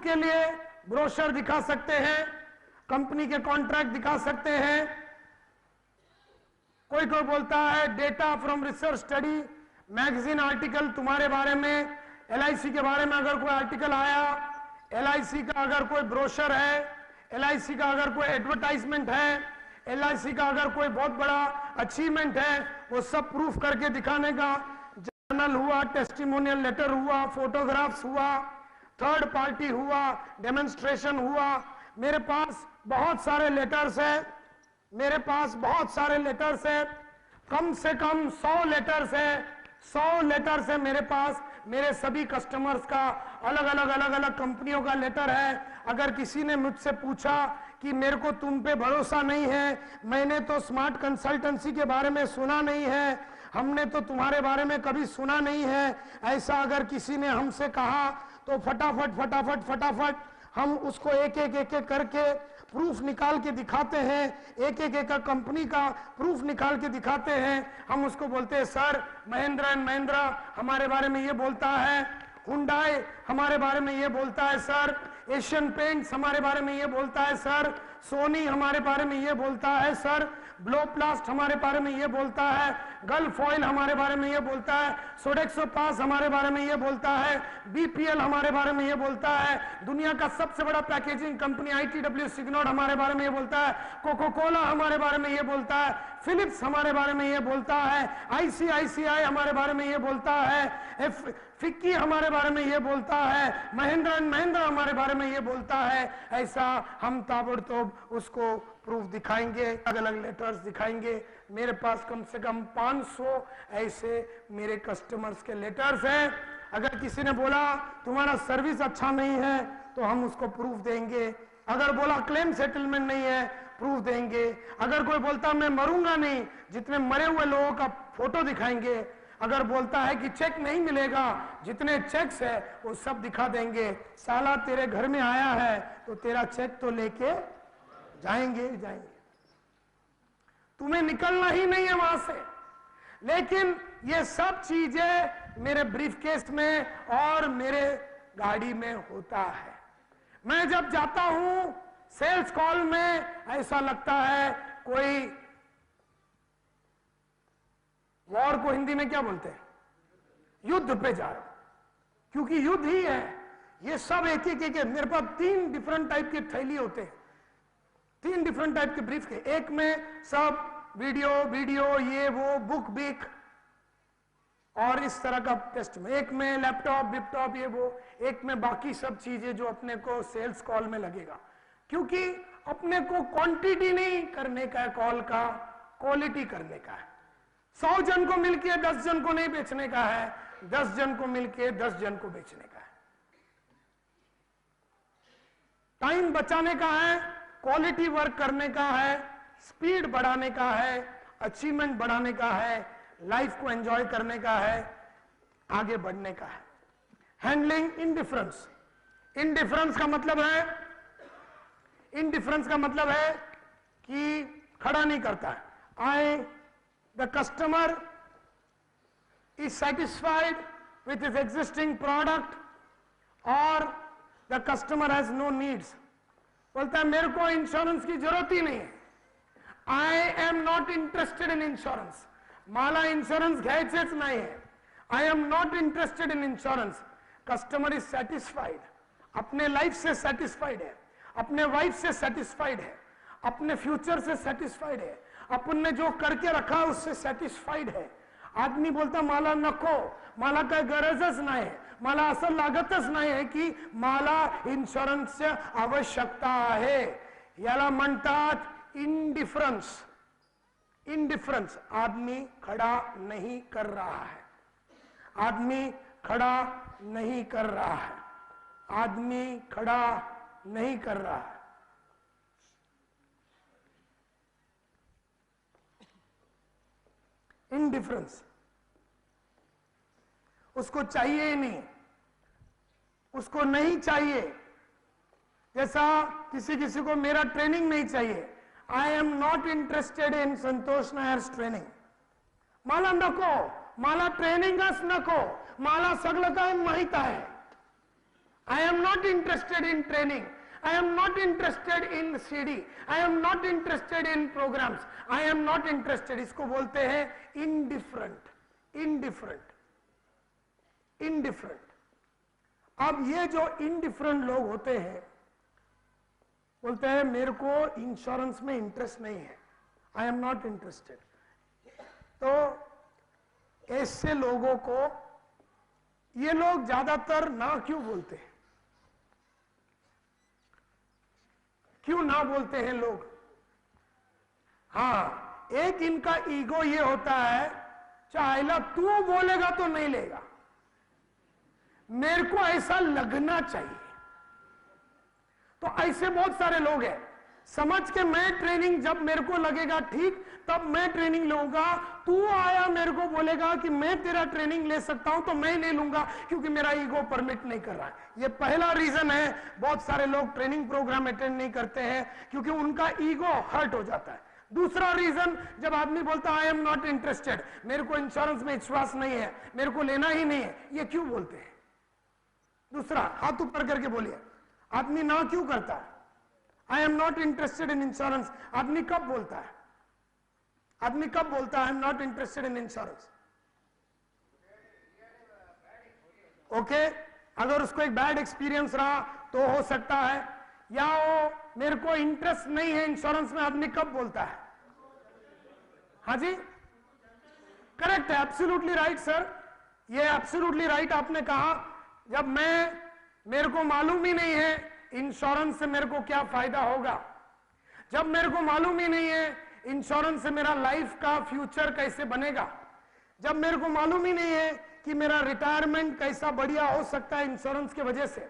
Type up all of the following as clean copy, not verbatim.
के लिए ब्रोशर दिखा सकते हैं, कंपनी के कॉन्ट्रैक्ट दिखा सकते हैं। कोई कोई बोलता है data from research study, magazine article तुम्हारे बारे में, LIC के बारे में अगर कोई आर्टिकल आया, LIC का अगर कोई ब्रोशर है, LIC का अगर कोई एडवर्टाइजमेंट है, LIC का अगर कोई बहुत बड़ा अचीवमेंट है, वो सब प्रूफ करके दिखाने का। जर्नल हुआ, टेस्टिमोनियल लेटर हुआ, फोटोग्राफ्स हुआ, थर्ड पार्टी हुआ, डेमोन्स्ट्रेशन हुआ। मेरे पास बहुत सारे लेटर्स है, मेरे पास बहुत सारे लेटर्स है, कम से कम 100 लेटर्स है, 100 लेटर्स है मेरे पास। मेरे सभी कस्टमर्स का अलग अलग कंपनियों का लेटर है। अगर किसी ने मुझसे पूछा कि मेरे को तुम पे भरोसा नहीं है, मैंने तो स्मार्ट कंसल्टेंसी के बारे में सुना नहीं है, हमने तो तुम्हारे बारे में कभी सुना नहीं है, ऐसा अगर किसी ने हमसे कहा तो फटाफट हम उसको एक एक करके प्रूफ निकाल के दिखाते हैं, एक एक कंपनी का प्रूफ निकाल के दिखाते हैं। हम उसको बोलते हैं सर महिंद्रा एंड महिंद्रा हमारे बारे में ये बोलता है, हुंडई हमारे बारे में ये बोलता है सर, एशियन पेंट्स हमारे बारे में ये बोलता है सर, सोनी हमारे बारे में ये बोलता है सर, ब्लोप्लास्ट हमारे बारे में ये बोलता है, गल्फ ऑयल हमारे बारे में ये बोलता है, सोडेक्सो पास हमारे बारे में ये बोलता है, BPL हमारे बारे में ये बोलता है, दुनिया का सबसे बड़ा पैकेजिंग कंपनी ITW सिग्नोड हमारे बारे में ये बोलता है, कोको कोला हमारे बारे में ये बोलता है, फिलिप्स हमारे बारे में ये बोलता है, ICICI हमारे बारे में ये बोलता है, फिक्की हमारे बारे में ये बोलता है, महिंद्रा एंड महिंद्रा हमारे बारे में ये बोलता है। ऐसा हम ताबड़तोड़ उसको प्रूफ दिखाएंगे, अलग अलग लेटर्स दिखाएंगे। मेरे पास कम से कम 500 ऐसे मेरे कस्टमर्स के लेटर्स हैं। अगर किसी ने बोला तुम्हारा सर्विस अच्छा नहीं है तो हम उसको प्रूफ देंगे। अगर बोला क्लेम सेटलमेंट नहीं है, प्रूफ देंगे। अगर कोई बोलता मैं मरूंगा नहीं, जितने मरे हुए लोगों का फोटो दिखाएंगे। अगर बोलता है कि चेक नहीं मिलेगा, जितने चेक्स है वो सब दिखा देंगे। साला तेरे घर में आया है तो तेरा चेक तो लेके जाएंगे। तुम्हें निकलना ही नहीं है वहां से। लेकिन ये सब चीजें मेरे ब्रीफकेस में और मेरे गाड़ी में होता है। मैं जब जाता हूं सेल्स कॉल में, ऐसा लगता है कोई वॉर को हिंदी में क्या बोलते हैं, युद्ध पे जा रहा हूं, क्योंकि युद्ध ही है। ये सब एक एक मेरे पास 3 डिफरेंट टाइप के थैली होते हैं, 3 डिफरेंट टाइप के ब्रीफ के। एक में सब वीडियो ये वो बुक बिक और इस तरह का टेस्ट में, एक में लैपटॉप ये वो, एक में बाकी सब चीजें जो अपने को सेल्स कॉल में लगेगा। क्योंकि अपने को क्वांटिटी नहीं करने का है कॉल का, क्वालिटी करने का है। 100 जन को मिलके 10 जन को नहीं बेचने का है, 10 जन को मिलके 10 जन को बेचने का है। टाइम बचाने का है, क्वालिटी वर्क करने का है, स्पीड बढ़ाने का है, अचीवमेंट बढ़ाने का है, लाइफ को एंजॉय करने का है, आगे बढ़ने का है। Handling indifference. इंडिफरेंस का मतलब है कि खड़ा नहीं करता है। The customer is satisfied with his existing product or the customer has no needs. बोलता है मेरे को इंश्योरेंस की जरूरत ही नहीं है, I am not interested in insurance. मला इंश्योरेंस घ्यायचेच नाही है, I am not interested in insurance. Customer is satisfied, अपने लाइफ से सेटिस्फाइड है, अपने वाइफ से सेटिस्फाइड है, अपने फ्यूचर से सेटिस्फाइड है, अपन ने जो करके रखा उससे सेटिस्फाइड है। आदमी बोलता मला नको, मला काय गरजच नाही, मला असं लागतच नाही आहे की मला इन्शुरन्सची आवश्यकता आहे। याला म्हणतात इंडिफरन्स। इंडिफरन्स, आदमी खड़ा नहीं कर रहा है, आदमी खड़ा नहीं कर रहा है, आदमी खड़ा नहीं कर रहा है। इंडिफरेंस, उसको चाहिए ही नहीं, उसको नहीं चाहिए। जैसा किसी किसी को मेरा ट्रेनिंग नहीं चाहिए, I am not interested in Santosh Nair's training. मला नको, मला ट्रेनिंगच नको, मला सगळं काय माहित आहे, I am not interested in training. I am not interested in CD. I am not interested in programs. I am not interested. इसको बोलते हैं indifferent. Indifferent. Indifferent. अब ये जो indifferent लोग होते हैं, बोलते हैं मेरे को इंश्योरेंस में इंटरेस्ट नहीं है. I am not interested. तो ऐसे लोगों को ये लोग ज्यादातर ना क्यों बोलते हैं? क्यों ना बोलते हैं लोग? हाँ, एक इनका ईगो ये होता है, चाहेला तू बोलेगा तो नहीं लेगा, मेरे को ऐसा लगना चाहिए. तो ऐसे बहुत सारे लोग हैं. समझ के मैं ट्रेनिंग जब मेरे को लगेगा ठीक तब मैं ट्रेनिंग लूंगा. तू आया मेरे को बोलेगा कि मैं तेरा ट्रेनिंग ले सकता हूं तो मैं ले लूंगा क्योंकि मेरा ईगो परमिट नहीं कर रहा है. ये पहला रीजन है बहुत सारे लोग ट्रेनिंग प्रोग्राम अटेंड नहीं करते हैं क्योंकि उनका ईगो हर्ट हो जाता है. दूसरा रीजन, जब आदमी बोलता है आई एम नॉट इंटरेस्टेड, मेरे को इंश्योरेंस में विश्वास नहीं है, मेरे को लेना ही नहीं है, ये क्यों बोलते हैं? दूसरा, हाथ ऊपर करके बोलिए, आदमी ना क्यों करता है? I am not interested in insurance आदमी कब बोलता है? आदमी कब बोलता है I am not interested in insurance? Okay, अगर उसको एक बैड एक्सपीरियंस रहा तो हो सकता है, या वो मेरे को इंटरेस्ट नहीं है इंश्योरेंस में, आदमी कब बोलता है? हाँ जी, करेक्ट है, एब्सोल्युटली राइट सर, ये एब्सोल्युटली राइट आपने कहा. जब मेरे को मालूम ही नहीं है इंश्योरेंस से मेरे को क्या फायदा होगा, जब मेरे को मालूम ही नहीं है इंश्योरेंस से मेरा लाइफ का फ्यूचर कैसे बनेगा, जब मेरे को मालूम ही नहीं है कि मेरा रिटायरमेंट कैसा बढ़िया हो सकता है इंश्योरेंस के वजह से,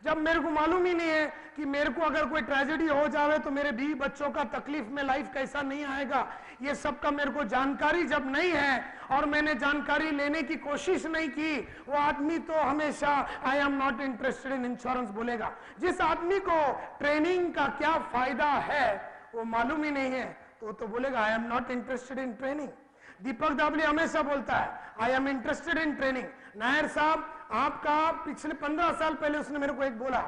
जब मेरे को मालूम ही नहीं है कि मेरे को अगर कोई ट्रेजेडी हो जावे तो मेरे बीवी बच्चों का तकलीफ में लाइफ कैसा नहीं आएगा, ये सब का मेरे को जानकारी जब नहीं है और मैंने जानकारी लेने की कोशिश नहीं की, वो आदमी तो हमेशा आई am not interested in insurance बोलेगा. जिस आदमी को ट्रेनिंग का क्या फायदा है वो मालूम ही नहीं है तो बोलेगा I am not interested in training. Deepak Dabale हमेशा बोलता है I am interested in training. Nair साहब, आपका पिछले 15 साल पहले उसने मेरे को एक बोला,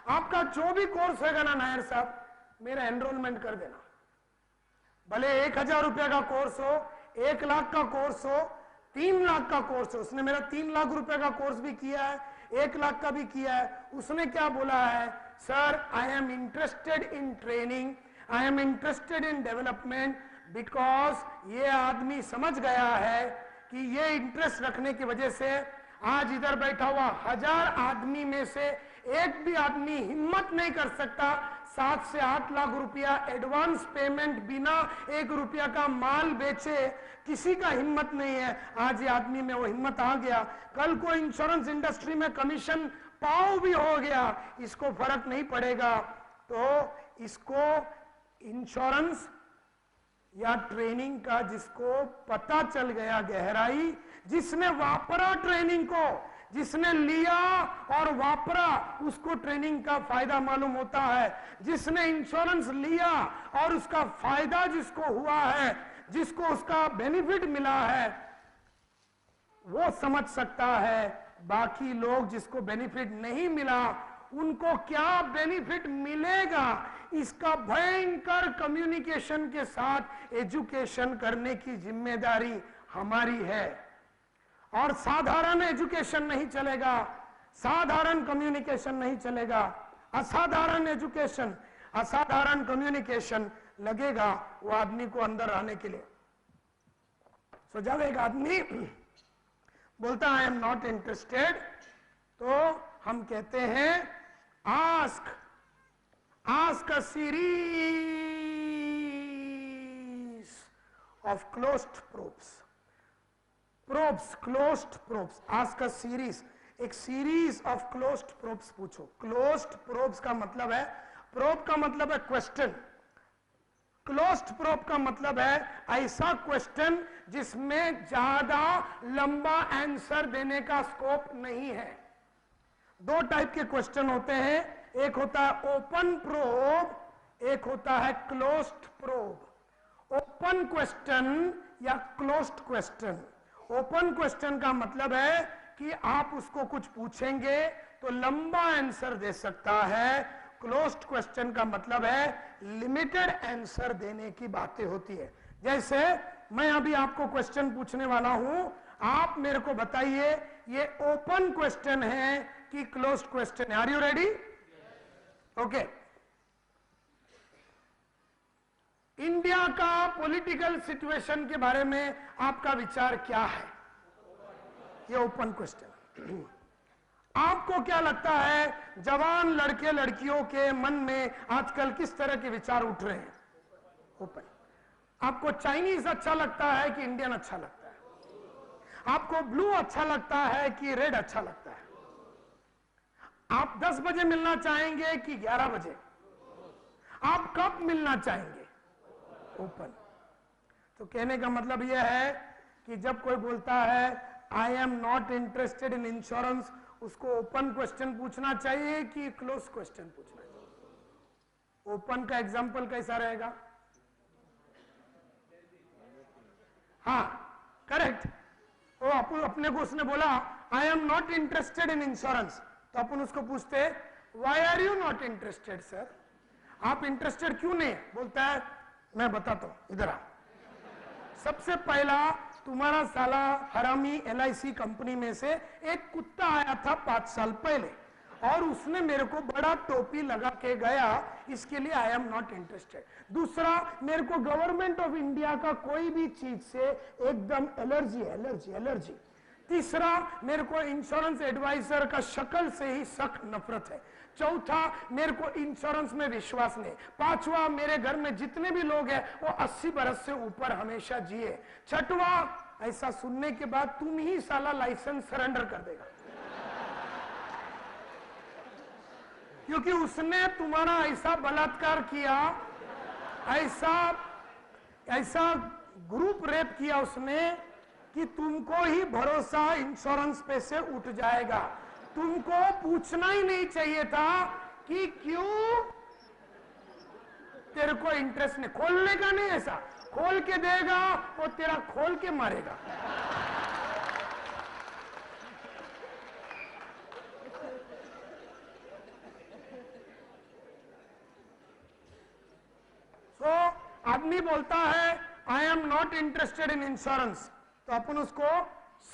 आपका जो भी कोर्स होगा ना नायर साहब, मेरा एनरोलमेंट कर देना, भले 1000 रुपया का कोर्स हो, 1 लाख का कोर्स हो, 3 लाख का कोर्स हो. उसने मेरा 3 लाख रुपए का कोर्स भी किया है, 1 लाख का भी किया है. उसने क्या बोला है? Sir, I am interested in training, I am interested in development, because ये आदमी समझ गया है कि ये इंटरेस्ट रखने की वजह से आज इधर बैठा हुआ 1000 आदमी में से एक भी आदमी हिम्मत नहीं कर सकता 7 से 8 लाख रुपया एडवांस पेमेंट बिना 1 रुपया का माल बेचे. किसी का हिम्मत नहीं है. आज ये आदमी में वो हिम्मत आ गया. कल को इंश्योरेंस इंडस्ट्री में कमीशन पाव भी हो गया, इसको फर्क नहीं पड़ेगा. तो इसको इंश्योरेंस या ट्रेनिंग का जिसको पता चल गया गहराई, जिसने वापरा ट्रेनिंग को, जिसने लिया और वापरा, उसको ट्रेनिंग का फायदा मालूम होता है. जिसने इंश्योरेंस लिया और उसका फायदा जिसको हुआ है, जिसको उसका बेनिफिट मिला है, वो समझ सकता है. बाकी लोग जिसको बेनिफिट नहीं मिला उनको क्या बेनिफिट मिलेगा, इसका भयंकर कम्युनिकेशन के साथ एजुकेशन करने की जिम्मेदारी हमारी है. और साधारण एजुकेशन नहीं चलेगा, साधारण कम्युनिकेशन नहीं चलेगा. असाधारण एजुकेशन, असाधारण कम्युनिकेशन लगेगा वो आदमी को अंदर आने के लिए. सो जब एक आदमी बोलता आई एम नॉट इंटरेस्टेड, तो हम कहते हैं ask a series of closed probes. Closed probes. Ask a series. एक series of closed probes पूछो. Closed probes का मतलब है, probe का मतलब है question. Closed probe का मतलब है ऐसा question जिसमें ज्यादा लंबा आंसर देने का स्कोप नहीं है. 2 टाइप के क्वेश्चन होते हैं, एक होता है ओपन प्रोब, एक होता है क्लोज्ड प्रोब. ओपन क्वेश्चन या क्लोज्ड क्वेश्चन. ओपन क्वेश्चन का मतलब है कि आप उसको कुछ पूछेंगे तो लंबा आंसर दे सकता है। क्लोज्ड क्वेश्चन का मतलब है लिमिटेड आंसर देने की बातें होती है। जैसे मैं अभी आपको क्वेश्चन पूछने वाला हूं, आप मेरे को बताइए ये ओपन क्वेश्चन है कि क्लोज्ड क्वेश्चन है। Are you ready? Okay. India का पॉलिटिकल सिचुएशन के बारे में आपका विचार क्या है? ये ओपन क्वेश्चन। आपको क्या लगता है जवान लड़के लड़कियों के मन में आजकल किस तरह के विचार उठ रहे हैं? ओपन। आपको चाइनीज अच्छा लगता है कि इंडियन अच्छा लगता है? आपको ब्लू अच्छा लगता है कि रेड अच्छा लगता है? आप 10 बजे मिलना चाहेंगे कि 11 बजे? आप कब मिलना चाहेंगे? ओपन। तो कहने का मतलब यह है कि जब कोई बोलता है I am not interested in insurance, उसको ओपन क्वेश्चन पूछना चाहिए कि क्लोज क्वेश्चन पूछना चाहिए? ओपन का एग्जांपल कैसा रहेगा? हाँ, करेक्ट। वो अपने को उसने बोला I am not interested in insurance, तो अपन उसको पूछते why are you not interested sir? आप इंटरेस्टेड क्यों नहीं? बोलता है मैं बताता हूं, इधर आ। सबसे पहला तुम्हारा साला हरामी LIC कंपनी में से एक कुत्ता आया था 5 साल पहले और उसने मेरे को बड़ा टोपी लगा के गया, इसके लिए आई एम नॉट इंटरेस्टेड। दूसरा, मेरे को गवर्नमेंट ऑफ इंडिया का कोई भी चीज से एकदम एलर्जी। तीसरा, मेरे को इंश्योरेंस एडवाइजर का शक्ल से ही सख्त नफरत है। चौथा, मेरे को इंश्योरेंस में विश्वास नहीं। पांचवा, मेरे घर में जितने भी लोग हैं वो 80 बरस से ऊपर हमेशा जिए। छठवा, ऐसा सुनने के बाद तुम ही साला लाइसेंस सरेंडर कर देगा, क्योंकि उसने तुम्हारा ऐसा बलात्कार किया, ऐसा ग्रुप रेप किया उसने कि तुमको ही भरोसा इंश्योरेंस पे से उठ जाएगा। तुमको पूछना ही नहीं चाहिए था कि क्यों तेरे को इंटरेस्ट नहीं। खोलने का नहीं, ऐसा खोल के देगा वो तेरा खोल के मारेगा। तो आदमी बोलता है I am not interested in insurance, तो अपन उसको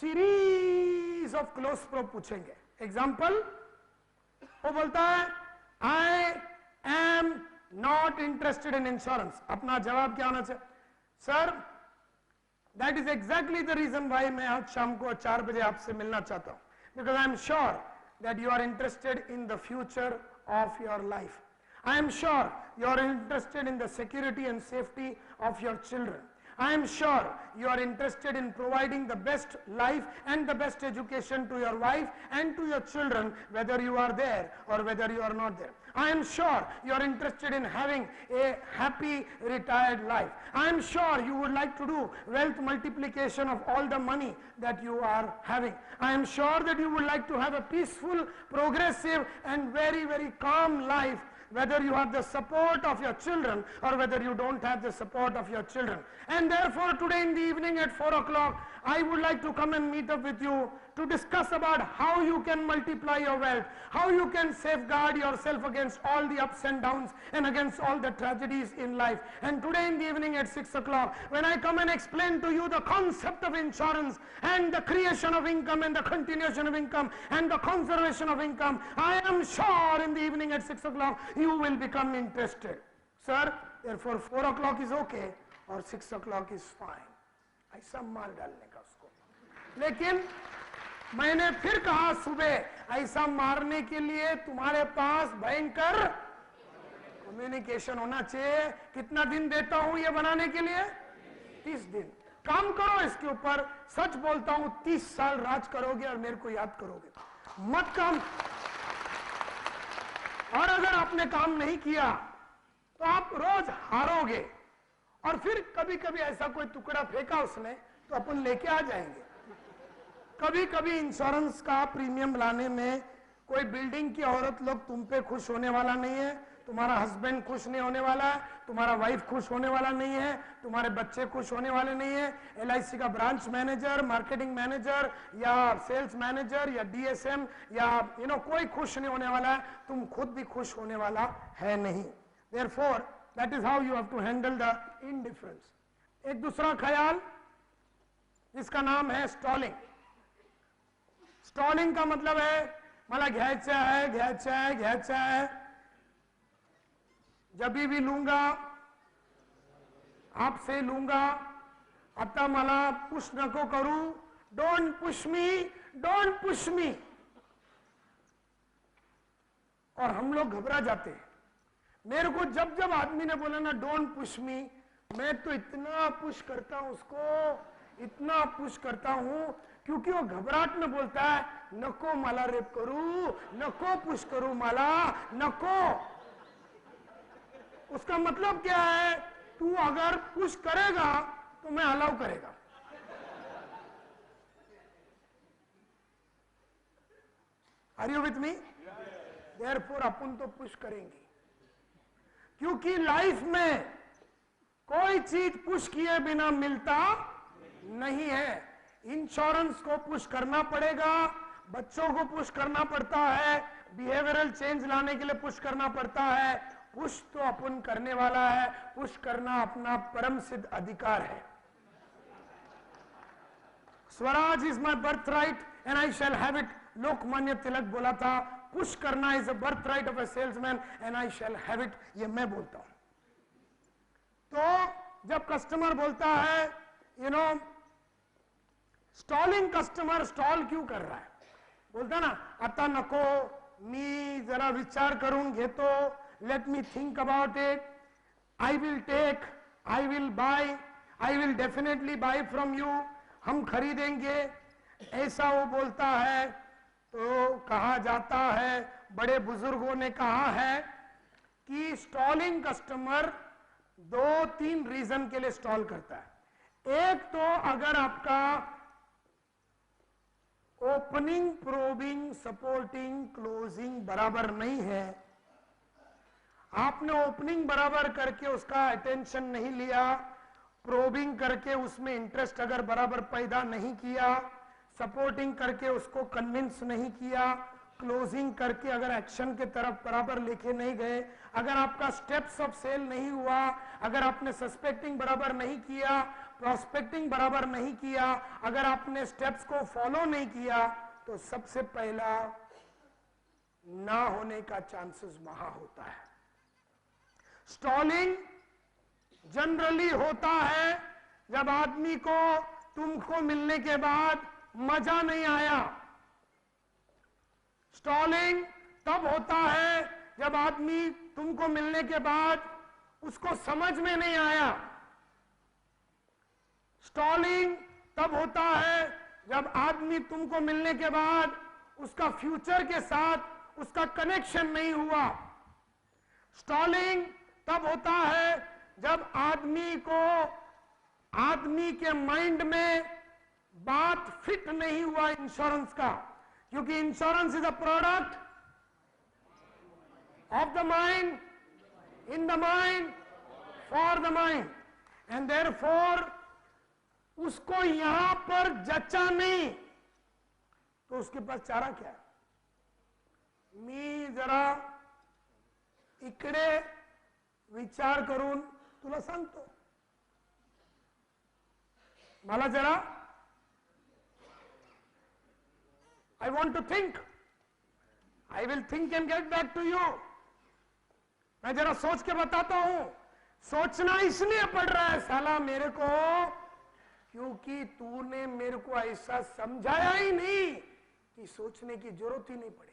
सीरीज ऑफ क्लोज प्रोब पूछेंगे। एग्जाम्पल, वो बोलता है I am not interested in insurance. अपना जवाब क्या होना चाहिए? Sir, that is exactly the reason why मैं आज शाम को 4 बजे आपसे मिलना चाहता हूं, because I am sure that you are interested in the future of your life. I am sure you are interested in the security and safety of your children. I am sure you are interested in providing the best life and the best education to your wife and to your children, whether you are there or whether you are not there. I am sure you are interested in having a happy retired life. I am sure you would like to do wealth multiplication of all the money that you are having. I am sure that you would like to have a peaceful, progressive and very, very calm life, whether you have the support of your children or whether you don't have the support of your children. And therefore today in the evening at 4 o'clock, I would like to come and meet up with you to discuss about how you can multiply your wealth, how you can safeguard yourself against all the ups and downs and against all the tragedies in life. And today in the evening at 6 o'clock, when I come and explain to you the concept of insurance and the creation of income and the continuation of income and the conservation of income, I am sure in the evening at 6 o'clock, you will become interested. Sir, therefore 4 o'clock is okay or 6 o'clock is fine. ऐसा माल डालने का उसको। लेकिन मैंने फिर कहा सुबह, ऐसा मारने के लिए तुम्हारे पास भयंकर कम्युनिकेशन होना चाहिए। कितना दिन देता हूं ये बनाने के लिए? 30 दिन। काम करो इसके ऊपर। सच बोलता हूं 30 साल राज करोगे और मेरे को याद करोगे। मत काम, और अगर आपने काम नहीं किया तो आप रोज हारोगे। और फिर कभी कभी ऐसा कोई टुकड़ा फेंका उसने तो अपन लेके आ जाएंगे। कभी कभी इंश्योरेंस का प्रीमियम लाने में कोई बिल्डिंग की औरत लोग तुम पे खुश होने वाला नहीं है, तुम्हारा हस्बैंड खुश नहीं होने वाला है, तुम्हारा वाइफ खुश होने वाला नहीं है, तुम्हारे बच्चे खुश होने वाले नहीं है। LIC का ब्रांच मैनेजर, मार्केटिंग मैनेजर या सेल्स मैनेजर या DSM या कोई खुश नहीं होने वाला है, तुम खुद भी खुश होने वाला है नहीं। Therefore, that is how you have to handle the indifference. एक दूसरा ख्याल जिसका नाम है स्टॉलिंग। स्टॉलिंग का मतलब है मला घ्यायचं आहे, घ्यायचं आहे, घ्यायचं आहे, जब भी लूंगा आपसे लूंगा, आता मला पुश नको करू, don't push me, don't push me. और हम लोग घबरा जाते हैं। मेरे को जब जब आदमी ने बोला ना डोंट पुश मी, मैं तो इतना पुश करता हूं उसको, इतना पुश करता हूं, क्योंकि वो घबराहट में बोलता है नको मला रेप करू, नको पुश करू मला, नको। उसका मतलब क्या है, तू अगर पुश करेगा तो मैं अलाउ करेगा। Are you with me? Therefore अपन तो पुश करेंगे, क्योंकि लाइफ में कोई चीज पुश किए बिना मिलता नहीं है। इंश्योरेंस को पुश करना पड़ेगा, बच्चों को पुश करना पड़ता है, बिहेवियरल चेंज लाने के लिए पुश करना पड़ता है। पुश तो अपन करने वाला है, पुश करना अपना परम सिद्ध अधिकार है। Swaraj is my birthright and I shall have it, Lokmanya Tilak बोला था। पुश करना is a birthright of a salesman and I shall have it, ये मैं बोलता हूं। तो जब कस्टमर बोलता है स्टॉलिंग, कस्टमर स्टॉल क्यों कर रहा है, बोलता ना आता नको, मी जरा विचार करून घेतो, let me think about it, I will take, I will buy, I will definitely buy from you, हम खरीदेंगे, ऐसा वो बोलता है। तो कहा जाता है, बड़े बुजुर्गों ने कहा है कि स्टॉलिंग कस्टमर 2-3 रीजन के लिए स्टॉल करता है। एक तो अगर आपका ओपनिंग, प्रोबिंग, सपोर्टिंग, क्लोजिंग बराबर नहीं है, आपने ओपनिंग बराबर करके उसका अटेंशन नहीं लिया, प्रोबिंग करके उसमें इंटरेस्ट अगर बराबर पैदा नहीं किया, सपोर्टिंग करके उसको कन्विंस नहीं किया, क्लोजिंग करके अगर एक्शन के तरफ बराबर लेके नहीं गए, अगर आपका स्टेप्स ऑफ सेल नहीं हुआ, अगर आपने सस्पेक्टिंग बराबर नहीं किया, प्रोस्पेक्टिंग बराबर नहीं किया, अगर आपने स्टेप्स को फॉलो नहीं किया, तो सबसे पहला ना होने का चांसेस वहां होता है। स्टॉलिंग जनरली होता है जब आदमी को तुमको मिलने के बाद मजा नहीं आया। स्टॉलिंग तब होता है जब आदमी तुमको मिलने के बाद उसको समझ में नहीं आया। स्टॉलिंग तब होता है जब आदमी तुमको मिलने के बाद उसका फ्यूचर के साथ उसका कनेक्शन नहीं हुआ। स्टॉलिंग तब होता है जब आदमी के माइंड में बात फिट नहीं हुआ इंश्योरेंस का, क्योंकि insurance is a product of the mind, in the mind, for the mind, and therefore उसको यहां पर जचा नहीं, तो उसके पास चारा क्या है? मी जरा इकडे विचार करून तुला सांगतो, मला जरा I want to think, I will think and get back to you, मैं जरा सोच के बताता हूं। सोचना इसलिए पड़ रहा है साला मेरे को, क्योंकि तूने मेरे को ऐसा समझाया ही नहीं कि सोचने की जरूरत ही नहीं पड़े।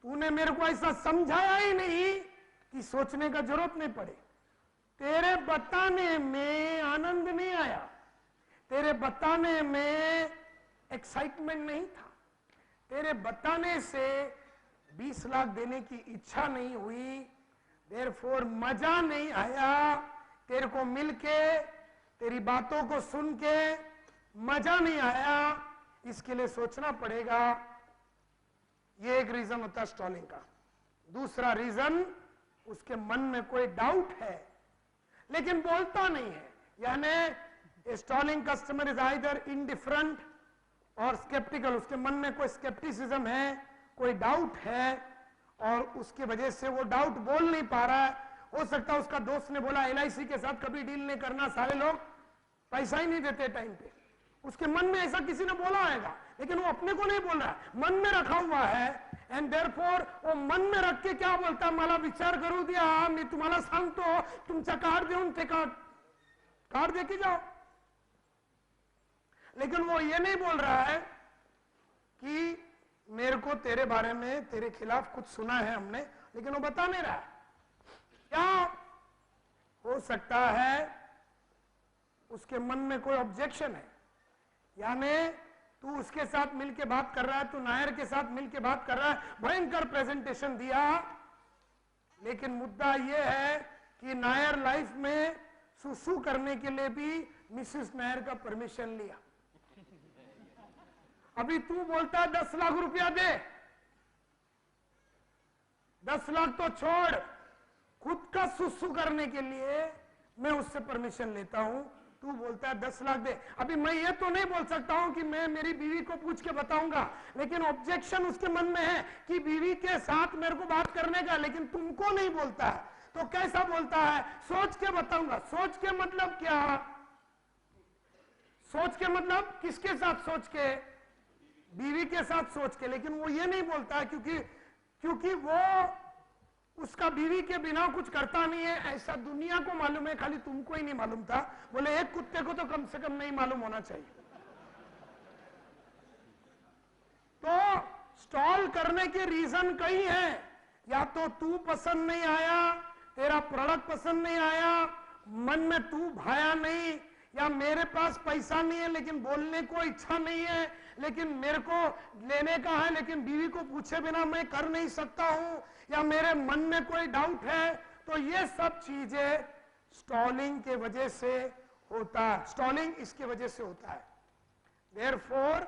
तूने मेरे को ऐसा समझाया ही नहीं कि सोचने का जरूरत नहीं पड़े। तेरे बताने में आनंद नहीं आया, तेरे बताने में एक्साइटमेंट नहीं था, तेरे बताने से 20 लाख देने की इच्छा नहीं हुई, देयरफॉर मजा नहीं आया। तेरे को मिलके, तेरी बातों को सुन के मजा नहीं आया, इसके लिए सोचना पड़ेगा। ये एक रीजन होता है स्टॉलिंग का। दूसरा रीजन, उसके मन में कोई डाउट है लेकिन बोलता नहीं है, यानी stalling customer is either indifferent और स्केप्टिकल, उसके मन में कोई स्केप्टिसिज्म है, कोई डाउट है और उसकी वजह से वो डाउट बोल नहीं पा रहा है। हो सकता है उसका दोस्त ने बोला एलआईसी के साथ कभी डील नहीं करना, सारे लोग पैसा ही नहीं देते टाइम पे, उसके मन में ऐसा किसी ने बोला आएगा लेकिन वो अपने को नहीं बोल रहा है, मन में रखा हुआ है। एंड देयरफॉर वो मन में रख के क्या बोलता, मला विचार करू दिया, मी तुम्हाला सांगतो, तुमचा कार्ड देऊन ते कार्ड दे के जाओ। लेकिन वो ये नहीं बोल रहा है कि मेरे को तेरे बारे में, तेरे खिलाफ कुछ सुना है हमने, लेकिन वो बता नहीं रहा। क्या हो सकता है उसके मन में कोई ऑब्जेक्शन है, यानी तू उसके साथ मिलके बात कर रहा है, तू नायर के साथ मिलके बात कर रहा है, भयंकर प्रेजेंटेशन दिया, लेकिन मुद्दा यह है कि नायर लाइफ में सुसु करने के लिए भी मिसेस नायर का परमिशन लिया। अभी तू बोलता 10 लाख रुपया दे, 10 लाख तो छोड़, खुद का सुसु करने के लिए मैं उससे परमिशन लेता हूं, तू बोलता है 10 लाख दे। अभी मैं ये तो नहीं बोल सकता हूं कि मैं मेरी बीवी को पूछ के बताऊंगा, लेकिन ऑब्जेक्शन उसके मन में है कि बीवी के साथ मेरे को बात करने का, लेकिन तुमको नहीं बोलता है। तो कैसा बोलता है, सोच के बताऊंगा। सोच के मतलब क्या, सोच के मतलब किसके साथ सोच के, बीवी के साथ सोच के, लेकिन वो ये नहीं बोलता है क्योंकि वो उसका बीवी के बिना कुछ करता नहीं है, ऐसा दुनिया को मालूम है, खाली तुमको ही नहीं मालूम था। बोले एक कुत्ते को तो कम से कम नहीं मालूम होना चाहिए। तो स्टॉल करने के रीजन कई हैं, या तो तू पसंद नहीं आया, तेरा प्रोडक्ट पसंद नहीं आया, मन में तू भाया नहीं, या मेरे पास पैसा नहीं है लेकिन बोलने को इच्छा नहीं है, लेकिन मेरे को लेने का है लेकिन बीवी को पूछे बिना मैं कर नहीं सकता हूं, या मेरे मन में कोई डाउट है। तो ये सब चीजें स्टॉलिंग के वजह से होता है, स्टॉलिंग इसके वजह से होता है। देयरफॉर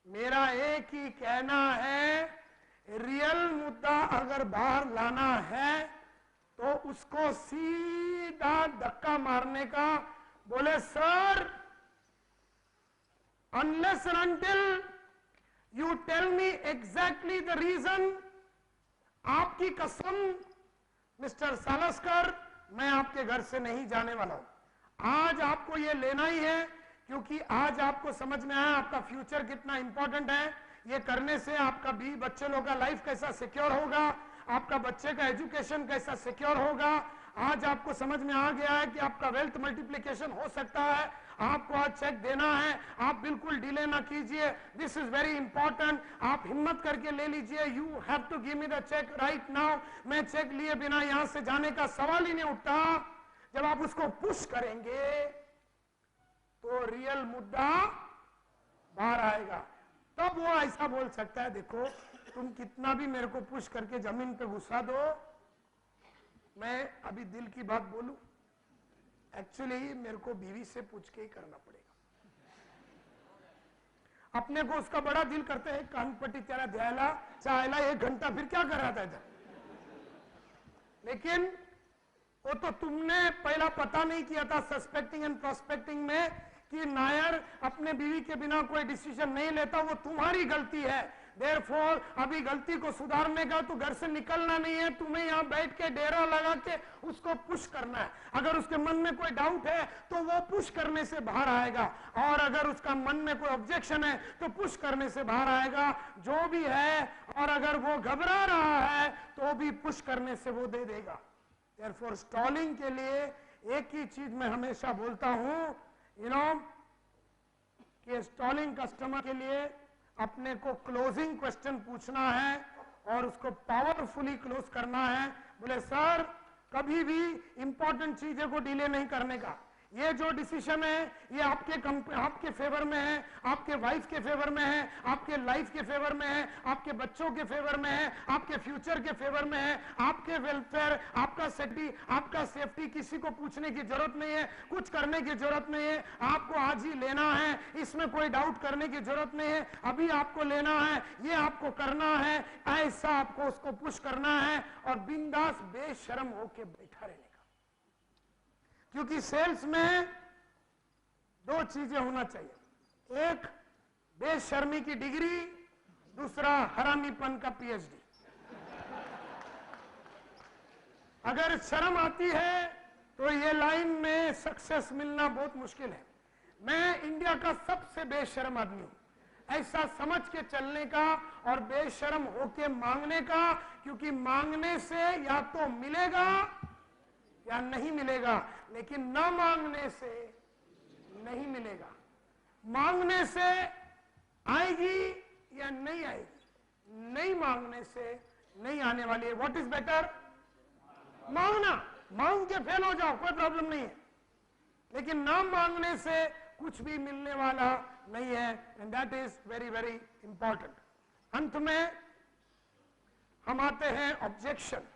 मेरा एक ही कहना है, रियल मुद्दा अगर बाहर लाना है तो उसको सीधा धक्का मारने का, बोले sir unless and until you tell me exactly the reason, आपकी कसम मिस्टर सालस्कर, मैं आपके घर से नहीं जाने वाला हूं। आज आपको ये लेना ही है, क्योंकि आज आपको समझ में आया आपका फ्यूचर कितना इंपॉर्टेंट है। ये करने से आपका भी बच्चे लोगों का लाइफ कैसा सिक्योर होगा, आपका बच्चे का एजुकेशन कैसा सिक्योर होगा। आज आपको समझ में आ गया है कि आपका वेल्थ मल्टीप्लिकेशन हो सकता है। आपको आज चेक देना है, आप बिल्कुल डिले ना कीजिए, दिस इज वेरी इंपॉर्टेंट। आप हिम्मत करके ले लीजिए, you have to give me the cheque right now. मैं चेक लिए बिना यहां से जाने का सवाल ही नहीं उठता। जब आप उसको पुश करेंगे तो रियल मुद्दा बाहर आएगा, तब वो ऐसा बोल सकता है, देखो तुम कितना भी मेरे को पुश करके जमीन पे घुसा दो, मैं अभी दिल की बात बोलूं, एक्चुअली मेरे को बीवी से पूछ के ही करना पड़ेगा। अपने को उसका बड़ा दिल करता है, कानपट्टी तेरा द्यायला चाहेला 1 घंटा, फिर क्या कर रहा था इधर। लेकिन वो तो तुमने पहला पता नहीं किया था सस्पेक्टिंग एंड प्रोस्पेक्टिंग में कि नायर अपने बीवी के बिना कोई डिसीजन नहीं लेता, वो तुम्हारी गलती है। देयरफॉर अभी गलती को सुधारने का तो घर से निकलना नहीं है, तुम्हें यहाँ बैठ के डेरा लगा के उसको पुश करना है। अगर उसके मन में कोई डाउट है तो वो पुश करने से बाहर आएगा, और अगर उसका मन में कोई ऑब्जेक्शन है तो पुश करने से बाहर आएगा, जो भी है। और अगर वो घबरा रहा है तो भी पुश करने से वो दे देगा। देयरफॉर स्टॉलिंग के लिए एक ही चीज मैं हमेशा बोलता हूं, यू नो, कि स्टॉलिंग कस्टमर के लिए अपने को क्लोजिंग क्वेश्चन पूछना है और उसको पावरफुली क्लोज करना है। बोले सर कभी भी इंपॉर्टेंट चीजें को डिले नहीं करने का, ये जो डिसीजन है ये आपके फेवर में है, आपके वाइफ के फेवर में है, आपके लाइफ के फेवर में है, आपके बच्चों के फेवर में है, आपके फ्यूचर के फेवर में है, आपके वेलफेयर, आपका सेफ्टी किसी को पूछने की जरूरत नहीं है, कुछ करने की जरूरत नहीं है, आपको आज ही लेना है, इसमें कोई डाउट करने की जरूरत नहीं है, अभी आपको लेना है, ये आपको करना है, ऐसा आपको उसको पुश करना है और बिंदास बेशर्म होके बैठा रहने का। क्योंकि सेल्स में दो चीजें होना चाहिए, एक बेशर्मी की डिग्री, दूसरा हरामीपन का पीएचडी। अगर शर्म आती है तो ये लाइन में सक्सेस मिलना बहुत मुश्किल है। मैं इंडिया का सबसे बेशर्म आदमी हूं, ऐसा समझ के चलने का और बेशर्म होके मांगने का, क्योंकि मांगने से या तो मिलेगा या नहीं मिलेगा, लेकिन न मांगने से नहीं मिलेगा। मांगने से आएगी या नहीं आएगी, नहीं मांगने से नहीं आने वाली है। What is better? मांगना, मांग के फेल हो जाओ कोई प्रॉब्लम नहीं है, लेकिन ना मांगने से कुछ भी मिलने वाला नहीं है, and that is very very important. अंत में हम आते हैं ऑब्जेक्शन।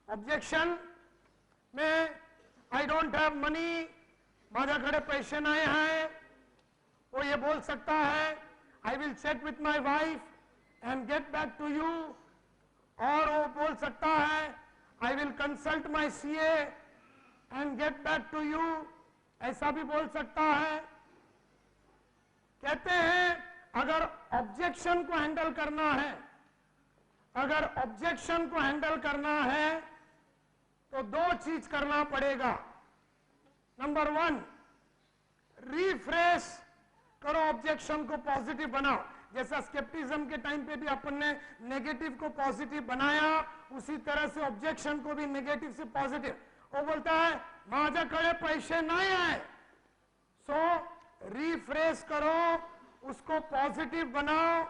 ऑब्जेक्शन में आई डोंट हैव मनी, माझ्याकडे पैसे नहीं हैं, वो ये बोल सकता है I will check with my wife and get back to you, और वो बोल सकता है I will consult my CA and get back to you, ऐसा भी बोल सकता है। कहते हैं अगर ऑब्जेक्शन को हैंडल करना है, अगर ऑब्जेक्शन को हैंडल करना है तो दो चीज करना पड़ेगा। नंबर 1, रिफ्रेश करो, ऑब्जेक्शन को पॉजिटिव बनाओ। जैसा स्केप्टिज्म के टाइम पे भी अपन ने नेगेटिव को पॉजिटिव बनाया, उसी तरह से ऑब्जेक्शन को भी नेगेटिव से पॉजिटिव। वो बोलता है माझ्याकडे पैसे नहीं है, सो रिफ्रेश करो, उसको पॉजिटिव बनाओ,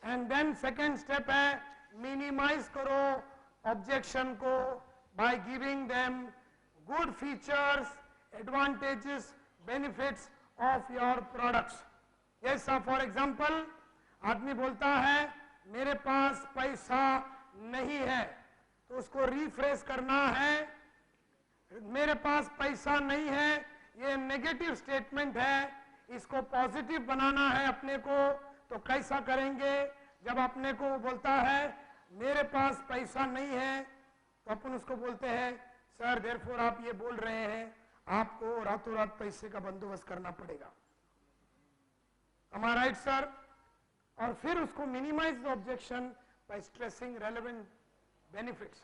एंड देन सेकेंड स्टेप है मिनिमाइज करो ऑब्जेक्शन को by giving them good features, advantages, benefits of your products. जैसा फॉर एग्जाम्पल आदमी बोलता है मेरे पास पैसा नहीं है, तो उसको रिफ्रेश करना है, मेरे पास पैसा नहीं है, ये नेगेटिव स्टेटमेंट है, इसको पॉजिटिव बनाना है अपने को। तो कैसा करेंगे? जब अपने को बोलता है मेरे पास पैसा नहीं है, तो अपन उसको बोलते हैं सर देयरफॉर आप ये बोल रहे हैं आपको रातों रात पैसे का बंदोबस्त करना पड़ेगा, am I right सर? और फिर उसको minimise the objection by stressing relevant benefits.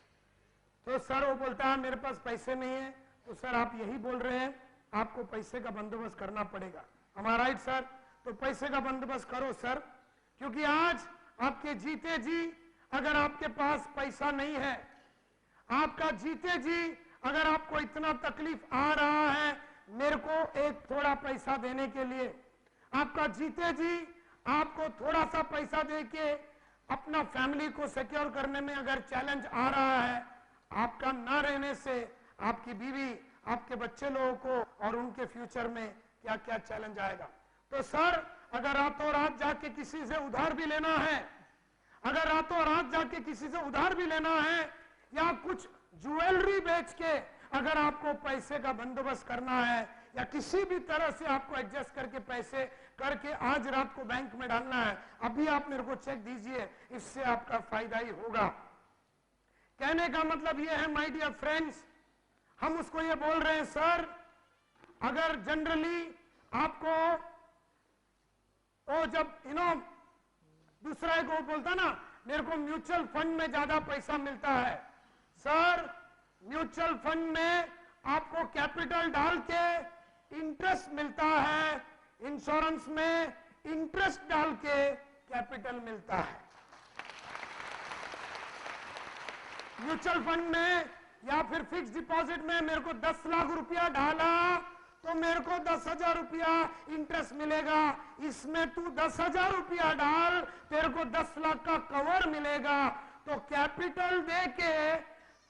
तो सर वो बोलता है मेरे पास पैसे नहीं है, तो सर आप यही बोल रहे हैं आपको पैसे का बंदोबस्त करना पड़ेगा, am I right सर? तो पैसे का बंदोबस्त करो सर, क्योंकि आज आपके जीते जी अगर आपके पास पैसा नहीं है, आपका जीते जी अगर आपको इतना तकलीफ आ रहा है मेरे को एक थोड़ा पैसा देने के लिए, आपका जीते जी आपको थोड़ा सा पैसा देके अपना फैमिली को सिक्योर करने में अगर चैलेंज आ रहा है, आपका ना रहने से आपकी बीवी, आपके बच्चे लोगों को और उनके फ्यूचर में क्या क्या चैलेंज आएगा। तो सर अगर रातों रात जाके किसी से उधार भी लेना है, अगर रातों रात जाके किसी से उधार भी लेना है, या कुछ ज्वेलरी बेच के अगर आपको पैसे का बंदोबस्त करना है, या किसी भी तरह से आपको एडजस्ट करके पैसे करके आज रात को बैंक में डालना है, अभी आप मेरे को चेक दीजिए, इससे आपका फायदा ही होगा। कहने का मतलब ये है माय डियर फ्रेंड्स, हम उसको ये बोल रहे हैं सर अगर जनरली आपको वो जब दूसरा को बोलता ना मेरे को म्यूचुअल फंड में ज्यादा पैसा मिलता है, सर म्यूचुअल फंड में आपको कैपिटल डाल के इंटरेस्ट मिलता है, इंश्योरेंस में इंटरेस्ट डाल के कैपिटल मिलता है। म्यूचुअल फंड में या फिर फिक्स डिपॉजिट में मेरे को 10 लाख रुपया डाला तो मेरे को 10,000 रुपया इंटरेस्ट मिलेगा, इसमें तू 10,000 रुपया डाल तेरे को 10 लाख का कवर मिलेगा। तो कैपिटल दे के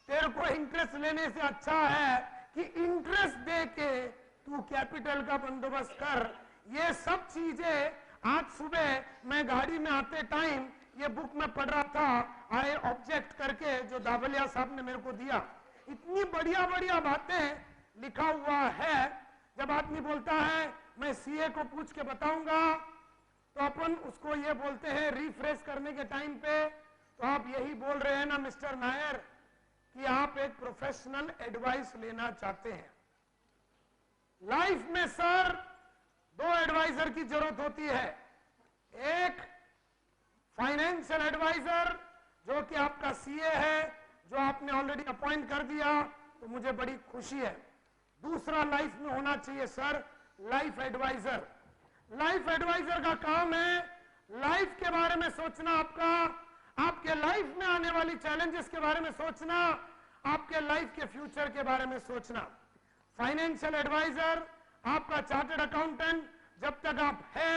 तेरे को इंटरेस्ट लेने से अच्छा है कि इंटरेस्ट दे के तू कैपिटल का बंदोबस्त कर। ये सब चीजें आज सुबह मैं गाड़ी में आते टाइम ये बुक में पढ़ रहा था, आई ऑब्जेक्ट करके, जो दावलिया साहब ने मेरे को दिया। इतनी बढ़िया बढ़िया बातें लिखा हुआ है। जब आदमी बोलता है मैं सीए को पूछ के बताऊंगा, तो अपन उसको ये बोलते हैं रिफ्रेश करने के टाइम पे, तो आप यही बोल रहे हैं ना मिस्टर नायर कि आप एक प्रोफेशनल एडवाइस लेना चाहते हैं। लाइफ में सर दो एडवाइजर की जरूरत होती है। एक फाइनेंशियल एडवाइजर जो कि आपका सीए है, जो आपने ऑलरेडी अपॉइंट कर दिया, तो मुझे बड़ी खुशी है। दूसरा लाइफ में होना चाहिए sir life adviser. Life adviser का काम है लाइफ के बारे में सोचना, आपके लाइफ में आने वाली चैलेंजेस के बारे में सोचना, आपके लाइफ के फ्यूचर के बारे में सोचना। फाइनेंशियल एडवाइजर आपका चार्टर्ड अकाउंटेंट, जब तक आप है,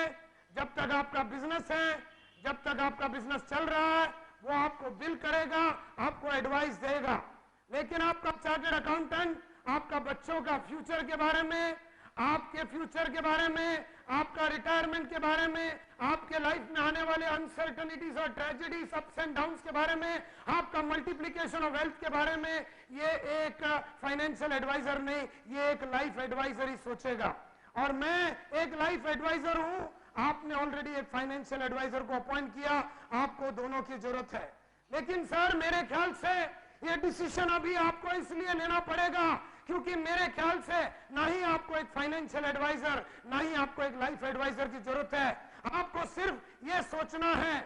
जब तक आपका बिजनेस है, जब तक आपका बिजनेस चल रहा है, वो आपको बिल करेगा, आपको एडवाइस देगा। लेकिन आपका चार्टर्ड अकाउंटेंट आपका बच्चों का फ्यूचर के बारे में, आपके फ्यूचर के बारे में, आपका रिटायरमेंट के बारे में, आपके लाइफ में आने वाले अनसर्टनिटीज और ट्रेजेडीज, अप्स एंड डाउन्स के बारे में, आपका मल्टीप्लिकेशन ऑफ वेल्थ के बारे में, ये एक फाइनेंशियल एडवाइजर नहीं, ये एक लाइफ एडवाइजर ही सोचेगा। और मैं एक लाइफ एडवाइजर हूं, आपने ऑलरेडी एक फाइनेंशियल एडवाइजर को अपॉइंट किया, आपको दोनों की जरूरत है। लेकिन सर मेरे ख्याल से ये डिसीजन अभी आपको इसलिए लेना पड़ेगा क्योंकि मेरे ख्याल से ना ही आपको एक फाइनेंशियल एडवाइजर, ना ही आपको एक लाइफ एडवाइजर की जरूरत है। आपको सिर्फ ये सोचना है,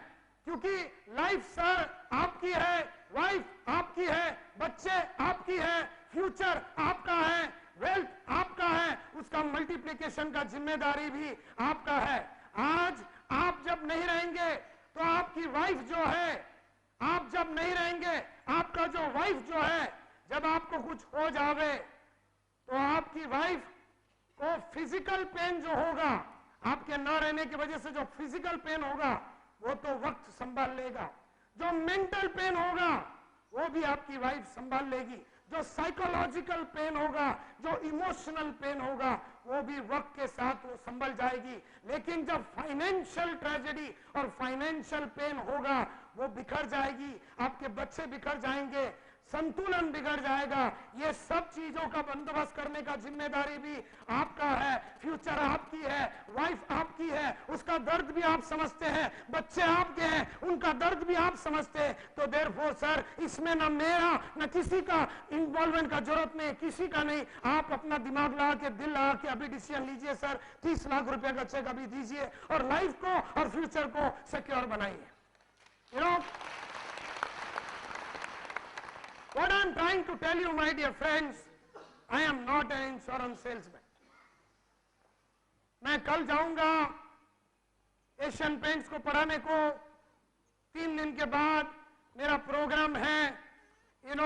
क्योंकि लाइफ सर आपकी है, वाइफ आपकी है, बच्चे आपकी है, फ्यूचर आपका है, वेल्थ आपका है, उसका मल्टीप्लिकेशन का जिम्मेदारी भी आपका है। आज आप जब नहीं रहेंगे तो आपकी वाइफ जो है, आप जब नहीं रहेंगे, आपका जो वाइफ जो है, जब आपको कुछ हो जावे तो आपकी वाइफ को फिजिकल पेन जो होगा, आपके ना रहने की वजह से जो फिजिकल पेन होगा वो तो वक्त संभाल लेगा, जो मेंटल पेन होगा वो भी आपकी वाइफ संभाल लेगी, जो साइकोलॉजिकल पेन होगा, जो इमोशनल पेन होगा, वो भी वक्त के साथ वो संभल जाएगी। लेकिन जब फाइनेंशियल ट्रेजेडी और फाइनेंशियल पेन होगा, वो बिखर जाएगी, आपके बच्चे बिखर जाएंगे, संतुलन बिगड़ जाएगा। ये सब चीजों का बंदोबस्त करने का जिम्मेदारी भी आपका है, फ्यूचर आपकी है, वाइफ आपकी है, उसका दर्द भी आप समझते हैं, बच्चे आपके हैं, उनका दर्द भी आप समझते हैं। तो देयरफॉर सर इसमें ना मेरा ना किसी का इन्वॉल्वमेंट का जरूरत नहीं, किसी का नहीं। आप अपना दिमाग लगा के, दिल लगा के अभी डिसीजन लीजिए सर, 30 लाख रुपए का चेक अभी दीजिए और लाइफ को और फ्यूचर को सिक्योर बनाइए। You know what I am trying to tell you, my dear friends, I am not an insurance salesman. मैं कल जाऊंगा एशियन पेंट्स को पढ़ाने को, 3 दिन के बाद मेरा प्रोग्राम है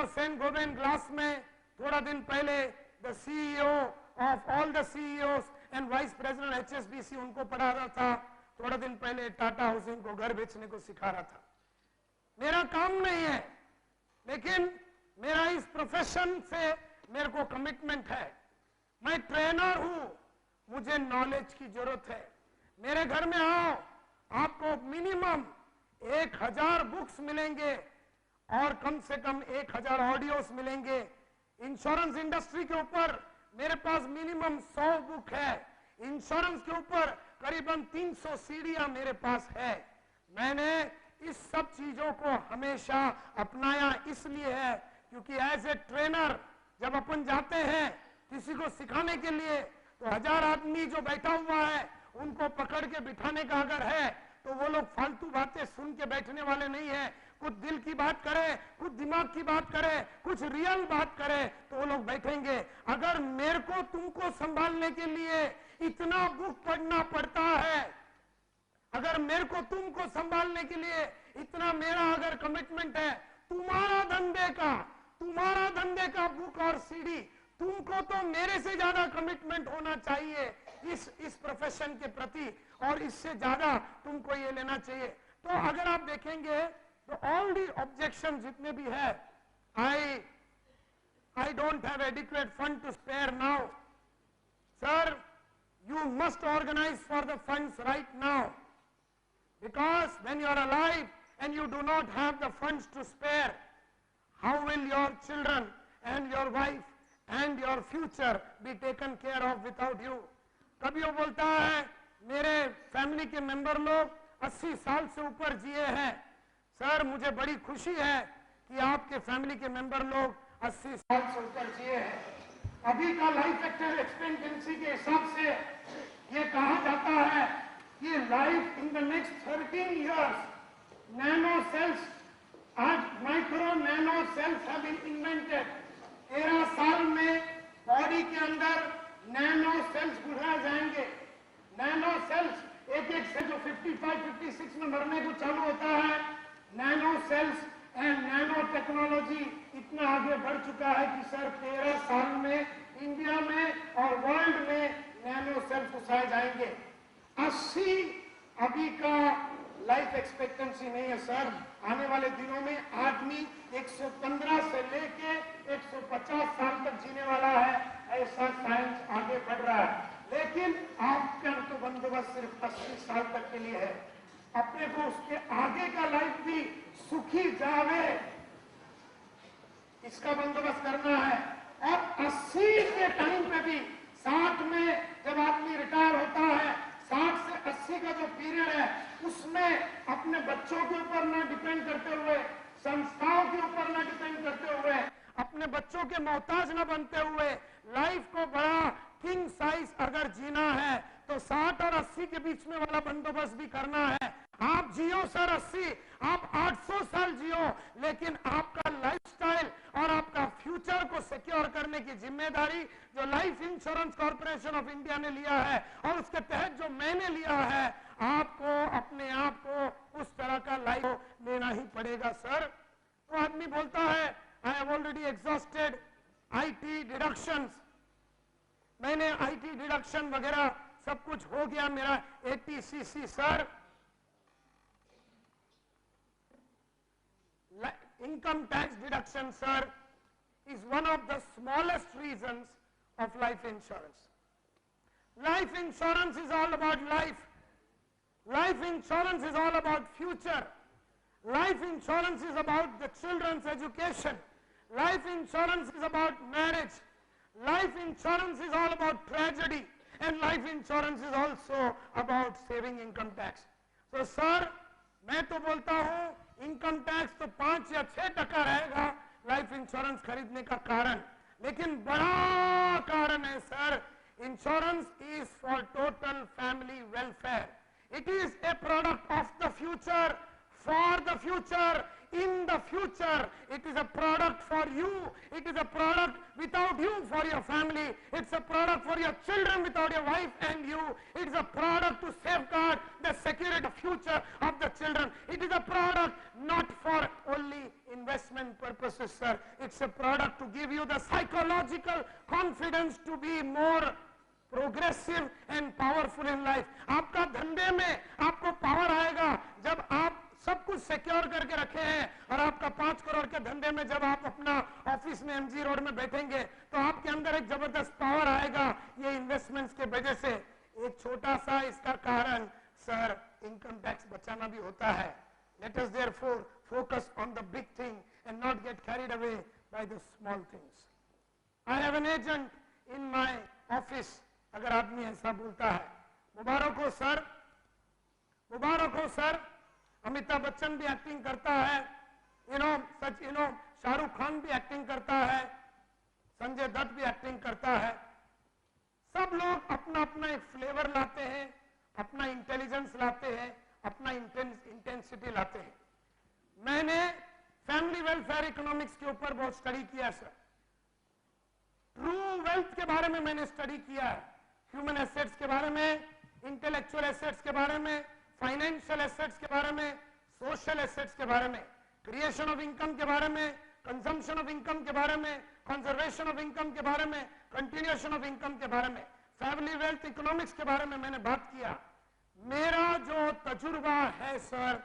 सेंट गोबेन ग्लास में। थोड़ा दिन पहले the CEO of all the CEOs and vice president HSBC उनको पढ़ा रहा था। थोड़ा दिन पहले टाटा हाउसिंग को घर बेचने को सिखा रहा था। मेरा काम नहीं है, लेकिन मेरा इस प्रोफेशन से मेरे को कमिटमेंट है। मैं ट्रेनर हूं, मुझे नॉलेज की जरूरत है। मेरे घर में आओ, आपको मिनिमम 1000 बुक्स मिलेंगे और कम से कम 1000 ऑडियोस मिलेंगे। इंश्योरेंस इंडस्ट्री के ऊपर मेरे पास मिनिमम 100 बुक है। इंश्योरेंस के ऊपर करीबन 300 सीडियां मेरे पास है। मैंने इस सब चीजों को हमेशा अपनाया इसलिए है क्योंकि एज ए ट्रेनर जब अपन जाते हैं किसी को सिखाने के लिए, तो 1000 आदमी जो बैठा हुआ है उनको पकड़ के बिठाने का अगर है तो वो लोग फालतू बातें सुन के बैठने वाले नहीं है। कुछ दिल की बात करे, कुछ दिमाग की बात करे, कुछ रियल बात करे तो वो लोग बैठेंगे। अगर मेरे को तुमको संभालने के लिए इतना बुक पढ़ना पड़ता है, अगर मेरे को तुमको संभालने के लिए इतना मेरा अगर कमिटमेंट है, तुम्हारा धंधे का बुक और सीडी, तुमको तो मेरे से ज्यादा कमिटमेंट होना चाहिए इस प्रोफेशन के प्रति, और इससे ज्यादा तुमको ये लेना चाहिए। तो अगर आप देखेंगे तो ऑल दी ऑब्जेक्शन जितने भी है, I don't have adequate fund to spare now. Sir, you must organize for the funds right now, because when you are alive and you do not have the funds to spare, how will your children and your wife and your future be taken care of without you? कभी वो बोलता है मेरे family के member लोग 80 साल से ऊपर जिए हैं। सर, मुझे बड़ी खुशी है कि आपके फैमिली के मेंबर लोग 80 साल से ऊपर जिए हैं। अभी का लाइफ एक्सपेक्टेंसी के हिसाब से ये कहा जाता है कि life in the next 13 years nano cells, आज micro nano cells have been invented. 13 साल में बॉडी के अंदर नैनो सेल्स बुढ़ा जाएंगे। नैनो सेल्स एक सेल जो 55-56 में मरने को चालू होता है, nano cells and nano technology इतना आगे बढ़ चुका है कि सर 13 साल में इंडिया में और वर्ल्ड में नैनो सेल्स घुसाए जाएंगे। 80 अभी का लाइफ एक्सपेक्टेंसी नहीं है सर। आने वाले दिनों में आदमी 115 से लेके 150 साल तक जीने वाला है, ऐसा साइंस आगे बढ़ रहा है। लेकिन आपका तो बंदोबस्त सिर्फ 80 साल तक के लिए है। अपने को उसके आगे का लाइफ भी सुखी जावे, इसका बंदोबस्त करना है। और 80 के टाइम पे भी 60 में जब आदमी रिटायर होता है, 60 से 80 का जो पीरियड है उसमें अपने बच्चों के ऊपर ना डिपेंड करते हुए, संस्थाओं के ऊपर ना डिपेंड करते हुए, अपने बच्चों के मोहताज ना बनते हुए लाइफ को बड़ा किंग साइज अगर जीना है तो 60 और 80 के बीच में वाला बंदोबस्त भी करना है। आप जियो सर 80, आप 800 साल जियो, लेकिन आपका लाइफस्टाइल और आपका फ्यूचर को सिक्योर करने की जिम्मेदारी जो life insurance corporation of India ने लिया है और उसके तहत जो मैंने लिया है, आपको अपने आप को उस तरह का लाइफ लेना ही पड़ेगा सर। तो आदमी बोलता है I have already exhausted IT deductions, मैंने आईटी डिडक्शन वगैरह सब कुछ हो गया मेरा 80cc sir. Income tax deduction, sir, is one of the smallest reasons of life insurance. Life insurance is all about life. Life insurance is all about future. Life insurance is about the children's education. Life insurance is about marriage. Life insurance is all about tragedy. And life insurance is also about saving income tax. So, sir, मैं तो बोलता हूं income tax तो 5 या 6% रहेगा life insurance खरीदने का कारण, लेकिन बड़ा कारण है sir, insurance is for total family welfare. It is a product of the future, for the future, in the future. It is a product for you. It is a product without you for your family. It's a product for your children without your wife and you. It is a product to safeguard the security future of the children. It is a product not for only investment purposes, sir. It's a product to give you the psychological confidence to be more progressive and powerful in life. आपका धंधे में आपको power आएगा जब आप सब कुछ secure करके रखे हैं, और आपका 5 करोड़ के धंधे में जब आप अपना ऑफिस में एमजी रोड में बैठेंगे तो आपके अंदर एक जबरदस्त पावर आएगा ये इन्वेस्टमेंट्स के वजह से। एक छोटा सा इसका कारण सर इनकम टैक्स बचाना भी होता है। Let us therefore focus on the big thing and not get carried away by the small things. I have an agent in my office. अगर आदमी ऐसा बोलता है, मुबारक हो सर, मुबारक हो सर। अमिताभ बच्चन भी एक्टिंग करता है, शाहरुख खान भी एक्टिंग करता है, संजय दत्त भी एक्टिंग करता है। सब लोग अपना अपना एक फ्लेवर लाते हैं, अपना इंटेलिजेंस लाते हैं, अपना इंटेंसिटी लाते हैं। मैंने फैमिली वेलफेयर इकोनॉमिक्स के ऊपर बहुत स्टडी किया सर। ट्रू वेल्थ के बारे में मैंने स्टडी किया है, ह्यूमन एसेट्स के बारे में, इंटेलेक्चुअल एसेट्स के बारे में, फाइनेंशियल एसेट्स के बारे में, सोशल एसेट्स के बारे में, क्रिएशन ऑफ इनकम के बारे में, कंजम्पशन ऑफ इनकम के बारे में, कंजर्वेशन ऑफ इनकम के बारे में, कंटिन्यूएशन ऑफ इनकम के बारे में, फैमिली वेल्थ इकोनॉमिक्स के बारे में मैंने बात किया। मेरा जो तजुर्बा है sir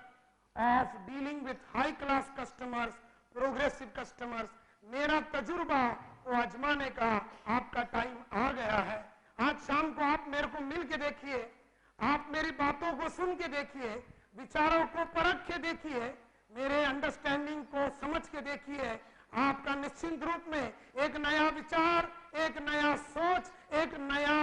of dealing with high class customers, progressive customers, मेरा तजुर्बा वो आजमाने का आपका टाइम आ गया है। आज शाम को आप मेरे को मिल के देखिए, आप मेरी बातों को सुन के देखिए, विचारों को परख के देखिए, मेरे अंडरस्टैंडिंग को समझ के देखिए। आपका निश्चिंत रूप में एक नया विचार, एक नया सोच, एक नया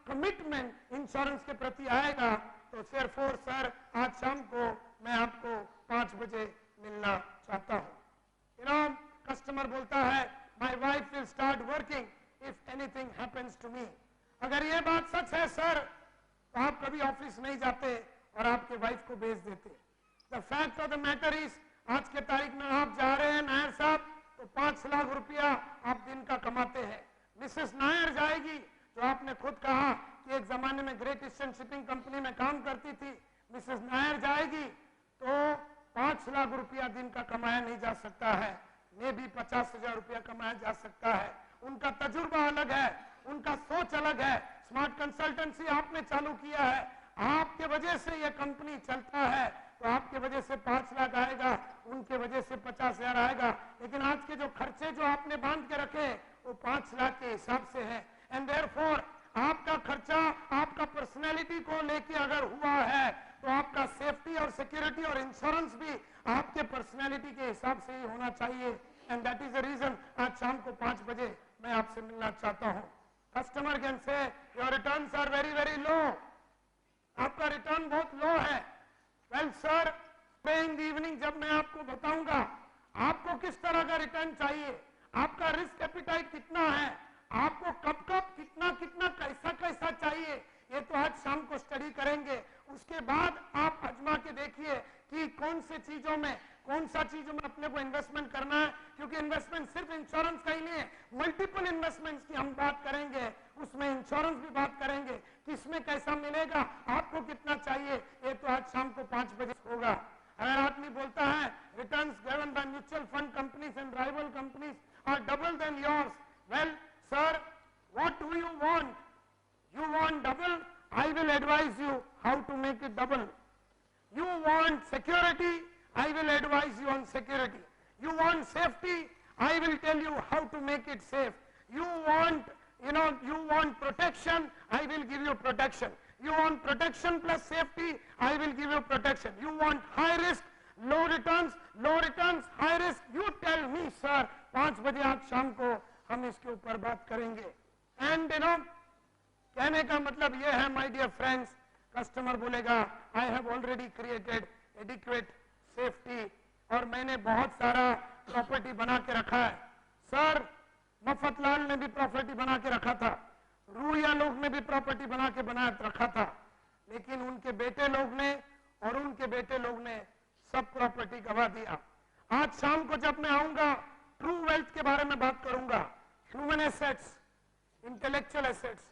कमिटमेंट इंश्योरेंस के प्रति आएगा। तो therefore सर, आज शाम को मैं आपको 5 बजे मिलना चाहता हूँ। कस्टमर बोलता है my wife will start working if anything happens to me. अगर ये बात सच है सर, तो आप कभी ऑफिस नहीं जाते और आपके वाइफ को भेज देते। The fact of the matter is, आज के तारीख में आप जा रहे हैं नायर साहब, तो 5 लाख रुपया आप दिन का कमाते हैं। मिसेस नायर जाएगी, जो आपने खुद कहा कि एक जमाने में ग्रेट ईस्टर्न शिपिंग कंपनी में काम करती थी, मिसेस नायर जाएगी तो 5 लाख रुपया दिन का कमाया नहीं जा सकता है, में भी 50,000 रुपया कमाया जा सकता है। उनका तजुर्बा अलग है, उनका सोच अलग है। स्मार्ट कंसल्टेंसी आपने चालू किया है, आपके वजह से यह कंपनी चलता है, तो आपके वजह से 5 लाख आएगा, उनके वजह से 50,000 आएगा। लेकिन आज के जो खर्चे जो आपने बांध के रखे वो 5 लाख के हिसाब से है। एंड देयरफॉर आपका खर्चा आपका पर्सनैलिटी को लेके अगर हुआ है, तो आपका सेफ्टी और सिक्योरिटी और इंश्योरेंस भी आपके पर्सनैलिटी के हिसाब से ही होना चाहिए। And that is the reason आज शाम को 5 बजे मैं आपसे मिलना चाहता हूं। Customer can say your returns are very very low, आपका रिटर्न बहुत लो है। Well sir, in the evening जब मैं आपको बताऊंगा आपको किस तरह का रिटर्न चाहिए, आपका रिस्क एपिटाइट कितना है, आपको कब कब कितना कितना कैसा कैसा चाहिए, ये तो आज शाम को स्टडी करेंगे। उसके बाद आप आजमा के देखिए कि कौन सी चीजों में अपने को इन्वेस्टमेंट करना है, क्योंकि इन्वेस्टमेंट सिर्फ इंश्योरेंस का ही नहीं है, मल्टीपल इन्वेस्टमेंट्स की हम बात करेंगे, उसमें इंश्योरेंस भी बात करेंगे, किसमें कैसा मिलेगा, आपको कितना चाहिए, ये तो आज शाम को 5 बजे होगा। अगर आदमी बोलता है returns given by mutual fund companies and rival companies are double than yours, well sir, what do you want? You want double? I will advise you how to make it double. You want security? I will advise you on security. You want safety? I will tell you how to make it safe. You want, you want protection? I will give you protection. You want protection plus safety? I will give you protection. You want high risk, low returns, high risk? You tell me, sir. 5 बजे आज शाम को हम इसके ऊपर बात करेंगे। And कहने का मतलब यह है माय डियर फ्रेंड्स, कस्टमर बोलेगा I have already created adequate safety, और मैंने बहुत सारा प्रॉपर्टी बना के रखा है। सर, मफतलाल ने भी प्रॉपर्टी बना के रखा था, रूया लोग ने भी प्रॉपर्टी बना रखा था, लेकिन उनके बेटे लोग ने सब प्रॉपर्टी गवा दिया। आज शाम को जब मैं आऊंगा ट्रू वेल्थ के बारे में बात करूंगा, human assets, intellectual assets,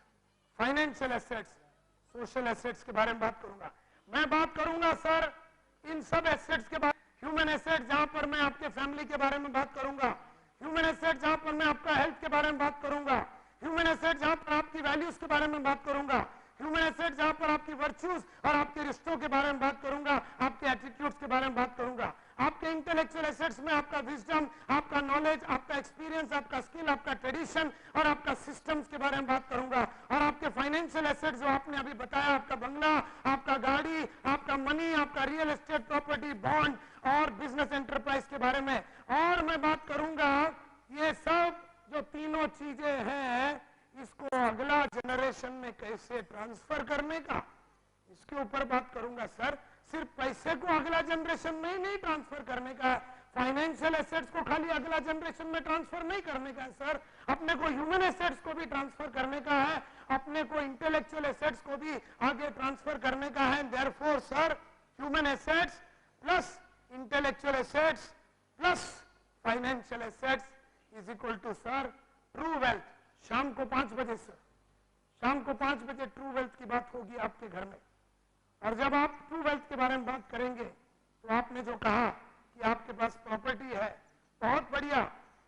financial assets, social assets के बारे में बात करूंगा। मैं बात करूंगा सर इन सब एसेट्स के बारे में। ह्यूमन एसेट जहां पर मैं आपके फैमिली के बारे में बात करूंगा, ह्यूमन एसेट जहां पर मैं आपका हेल्थ के बारे में बात करूंगा, ह्यूमन एसेट जहां पर आपकी वैल्यूज के बारे में बात करूंगा, ह्यूमन एसेट जहां पर आपकी वर्च्यूज और आपके रिश्तों के बारे में बात करूंगा, आपके एटीट्यूड्स के बारे में बात करूंगा, आपके इंटेलेक्चुअल एसेट्स में आपका विजडम, आपका नॉलेज, आपका एक्सपीरियंस, आपका स्किल, आपका ट्रेडिशन और आपका सिस्टम्स के बारे में बात करूंगा, और आपके फाइनेंशियल एसेट्स जो आपने अभी बताया, आपका बंगला, आपका गाड़ी, आपका मनी, आपका रियल एस्टेट प्रॉपर्टी, बॉन्ड और बिजनेस एंटरप्राइज के बारे में। और मैं बात करूंगा ये सब जो तीनों चीजें हैं, इसको अगला जनरेशन में कैसे ट्रांसफर करने का, इसके ऊपर बात करूंगा। सर, सिर्फ पैसे को अगला जनरेशन में ही नहीं ट्रांसफर करने का है, फाइनेंशियल एसेट्स को खाली अगला जनरेशन में ट्रांसफर नहीं करने का है सर, अपने को ह्यूमन एसेट्स को भी ट्रांसफर करने का है, अपने को इंटेलेक्चुअल एसेट्स को भी आगे ट्रांसफर करने का है। Therefore sir, human assets plus intellectual assets plus financial assets is equal to sir true wealth. शाम को 5 बजे सर, शाम को 5 बजे ट्रू वेल्थ की बात होगी आपके घर में। और जब आप ट्रू वेल्थ के बारे में बात करेंगे, तो आपने जो कहा कि आपके पास प्रॉपर्टी है, बहुत बढ़िया,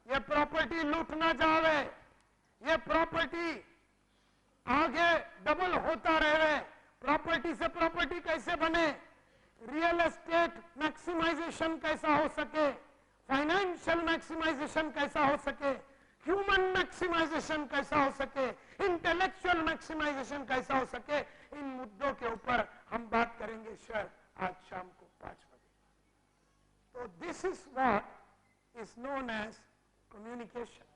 ये प्रॉपर्टी लूट ना जावे, ये प्रॉपर्टी आगे डबल होता रहे। प्रॉपर्टी से प्रॉपर्टी कैसे बने, रियल एस्टेट मैक्सिमाइजेशन कैसा हो सके, फाइनेंशियल मैक्सिमाइजेशन कैसा हो सके, ह्यूमन मैक्सिमाइजेशन कैसा हो सके, इंटेलेक्चुअल मैक्सिमाइजेशन कैसा हो सके, इन मुद्दों के ऊपर हम बात करेंगे सर आज शाम को 5 बजे। तो this is what is known as communication.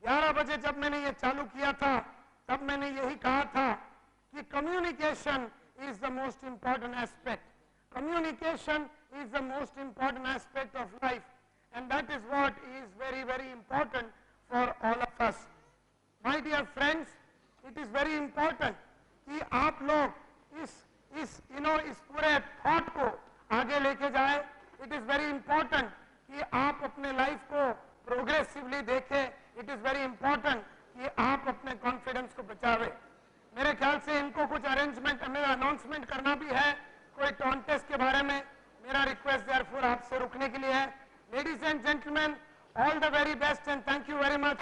11 बजे जब मैंने ये चालू किया था तब मैंने यही कहा था कि communication is the most important aspect. Communication is the most important aspect of life, and that is what is very, very important for all of us. My dear friends, it is very important कि आप लोग इस पूरे thought को आगे लेके जाए। It is very important कि आप अपने life को progressively देखें। It is very important कि आप अपने confidence को बचावे। मेरे ख्याल से इनको कुछ अरेंजमेंट, मेरा अनाउंसमेंट करना भी है कोई कॉन्टेस्ट के बारे में। मेरा रिक्वेस्ट देयरफॉर आपसे रुकने के लिए है। Ladies and gentleman, all the very best and thank you very much.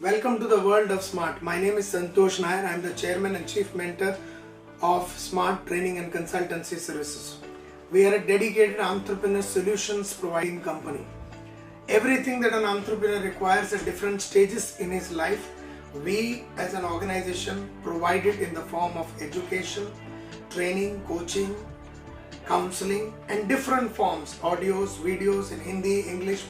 Welcome to the world of SMART. My name is Santosh Nair. I am the Chairman and Chief Mentor of SMART Training and Consultancy Services. We are a dedicated entrepreneur solutions providing company. Everything that an entrepreneur requires at different stages in his life, we as an organization provide it in the form of education, training, coaching, counseling and different forms, audios, videos in Hindi, English.